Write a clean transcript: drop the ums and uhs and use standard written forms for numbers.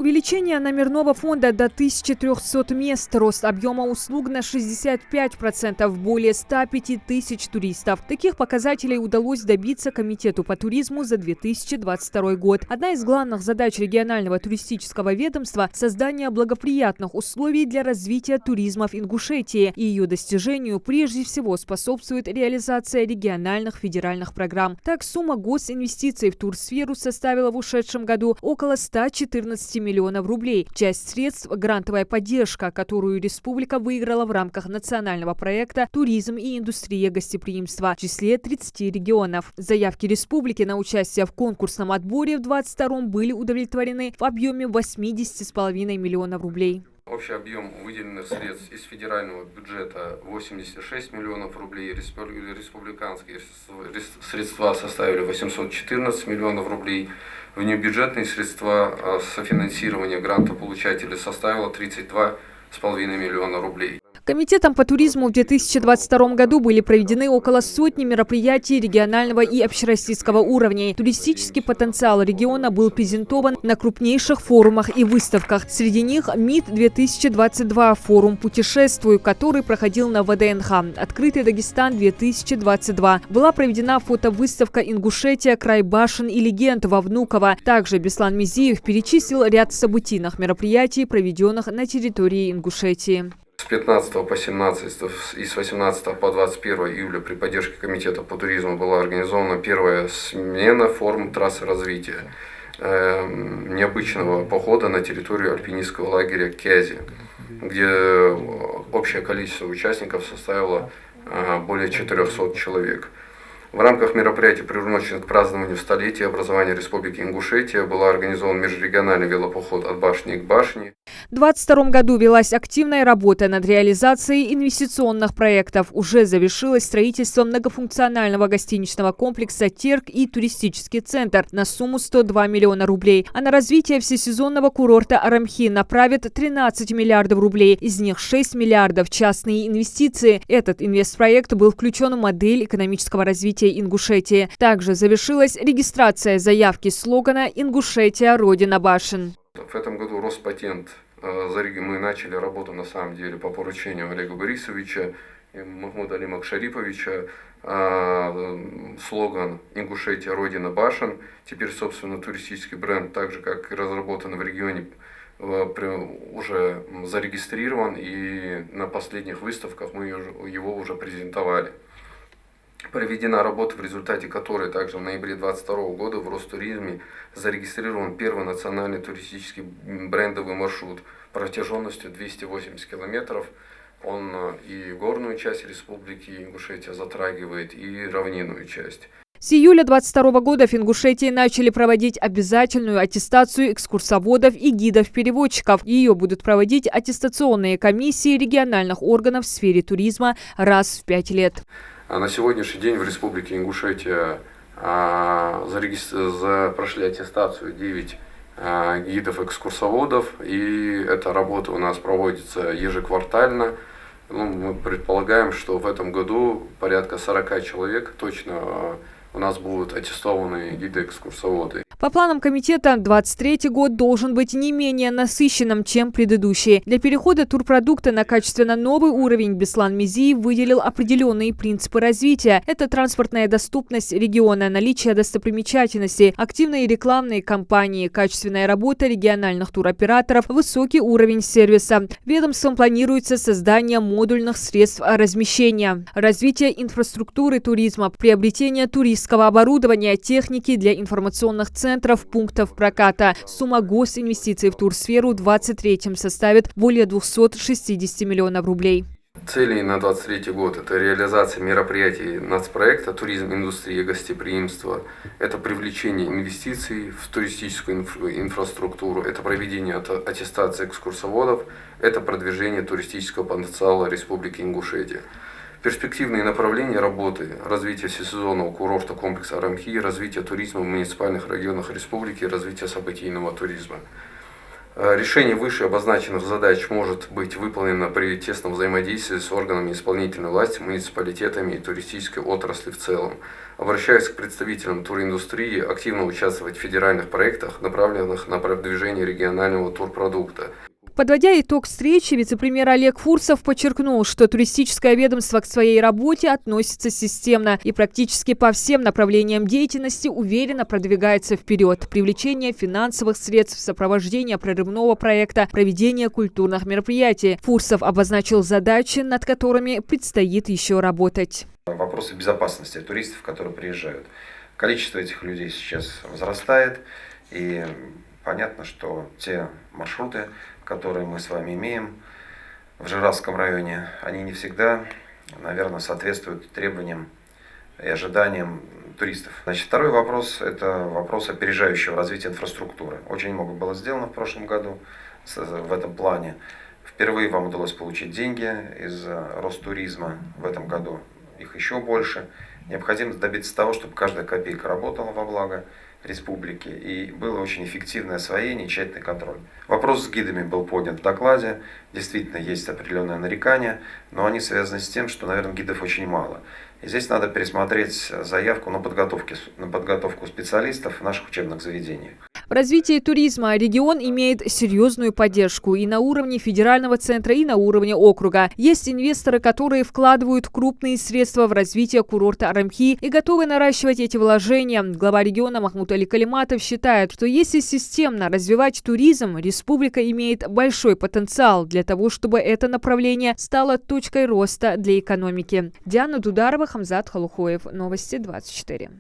Увеличение номерного фонда до 1300 мест, рост объема услуг на 65%, более 105 тысяч туристов. Таких показателей удалось добиться Комитету по туризму за 2022 год. Одна из главных задач регионального туристического ведомства – создание благоприятных условий для развития туризма в Ингушетии. И ее достижению прежде всего способствует реализация региональных федеральных программ. Так, сумма госинвестиций в турсферу составила в ушедшем году около 114 миллионов рублей. Часть средств – грантовая поддержка, которую республика выиграла в рамках национального проекта «Туризм и индустрия гостеприимства» в числе 30 регионов. Заявки республики на участие в конкурсном отборе в 2022 были удовлетворены в объеме 80,5 миллионов рублей. Общий объем выделенных средств из федерального бюджета 86 миллионов рублей, республиканские средства составили 814 миллионов рублей, внебюджетные средства софинансирования грантополучателей составило 32,5 миллиона рублей. Комитетом по туризму в 2022 году были проведены около сотни мероприятий регионального и общероссийского уровней. Туристический потенциал региона был презентован на крупнейших форумах и выставках. Среди них МИД-2022, форум «Путешествую», который проходил на ВДНХ, «Открытый Дагестан-2022». Была проведена фотовыставка «Ингушетия. Край башен и легенд» во Внуково. Также Беслан Мизиев перечислил ряд событийных мероприятий, проведенных на территории Ингушетии. С 15 по 17 и с 18 по 21 июля при поддержке Комитета по туризму была организована первая смена форм трассы развития необычного похода на территорию альпинистского лагеря Кязи, где общее количество участников составило более 400 человек. В рамках мероприятий, приуроченных к празднованию столетия образования Республики Ингушетия, был организован межрегиональный велопоход от башни к башне. В 2022 году велась активная работа над реализацией инвестиционных проектов. Уже завершилось строительство многофункционального гостиничного комплекса «Терк» и туристический центр на сумму 102 миллиона рублей. А на развитие всесезонного курорта Арамхи направят 13 миллиардов рублей. Из них 6 миллиардов – частные инвестиции. Этот инвестпроект был включен в модель экономического развития Ингушетии. Также завершилась регистрация заявки слогана «Ингушетия. Родина башен». В этом году Роспатент. Мы начали работу на самом деле по поручению Олега Борисовича и Махмуда Алима Шариповича. Слоган «Ингушетия. Родина башен». Теперь, собственно, туристический бренд, так же как и разработан в регионе, уже зарегистрирован, и на последних выставках мы его уже презентовали. Проведена работа, в результате которой также в ноябре 2022 года в Ростуризме зарегистрирован первый национальный туристический брендовый маршрут протяженностью 280 километров. Он и горную часть республики Ингушетия затрагивает, и равнинную часть. С июля 2022 года в Ингушетии начали проводить обязательную аттестацию экскурсоводов и гидов-переводчиков. Ее будут проводить аттестационные комиссии региональных органов в сфере туризма раз в 5 лет. На сегодняшний день в Республике Ингушетия прошли аттестацию 9 гидов-экскурсоводов, и эта работа у нас проводится ежеквартально. Мы предполагаем, что в этом году порядка 40 человек точно у нас будут аттестованные гиды-экскурсоводы. По планам комитета, 2023 год должен быть не менее насыщенным, чем предыдущий. Для перехода турпродукта на качественно новый уровень Беслан Мизиев выделил определенные принципы развития. Это транспортная доступность региона, наличие достопримечательностей, активные рекламные кампании, качественная работа региональных туроператоров, высокий уровень сервиса. Ведомством планируется создание модульных средств размещения, развитие инфраструктуры туризма, приобретение туристского оборудования, техники для информационных центров, пунктов проката. Сумма госинвестиций в турсферу в 2023 составит более 260 миллионов рублей. Цели на 2023 год – это реализация мероприятий нацпроекта «Туризм, индустрия, гостеприимство». Это привлечение инвестиций в туристическую инфраструктуру, это проведение аттестации экскурсоводов, это продвижение туристического потенциала Республики Ингушетия. Перспективные направления работы – развитие всесезонного курорта комплекса Арамхи, развитие туризма в муниципальных районах республики, развитие событийного туризма. Решение выше обозначенных задач может быть выполнено при тесном взаимодействии с органами исполнительной власти, муниципалитетами и туристической отрасли в целом. Обращаюсь к представителям туриндустрии активно участвовать в федеральных проектах, направленных на продвижение регионального турпродукта. Подводя итог встречи, вице-премьер Олег Фурсов подчеркнул, что туристическое ведомство к своей работе относится системно и практически по всем направлениям деятельности уверенно продвигается вперед. Привлечение финансовых средств, сопровождение прорывного проекта, проведение культурных мероприятий. Фурсов обозначил задачи, над которыми предстоит еще работать. Вопросы безопасности туристов, которые приезжают. Количество этих людей сейчас возрастает, и понятно, что те маршруты, которые мы с вами имеем в Жиравском районе, они не всегда, наверное, соответствуют требованиям и ожиданиям туристов. Значит, второй вопрос – это вопрос опережающего развития инфраструктуры. Очень много было сделано в прошлом году в этом плане. Впервые вам удалось получить деньги из Ростуризма в этом году, их еще больше. Необходимо добиться того, чтобы каждая копейка работала во благо республики и было очень эффективное освоение и тщательный контроль. Вопрос с гидами был поднят в докладе. Действительно, есть определенные нарекания, но они связаны с тем, что, наверное, гидов очень мало. И здесь надо пересмотреть заявку на подготовку специалистов в наших учебных заведениях. В развитии туризма регион имеет серьезную поддержку и на уровне федерального центра, и на уровне округа. Есть инвесторы, которые вкладывают крупные средства в развитие курорта Арамхи и готовы наращивать эти вложения. Глава региона Махмуд Али Калиматов считает, что если системно развивать туризм, республика имеет большой потенциал для того, чтобы это направление стало точкой роста для экономики. Диана Дударова, Хамзат Халухоев. Новости 24.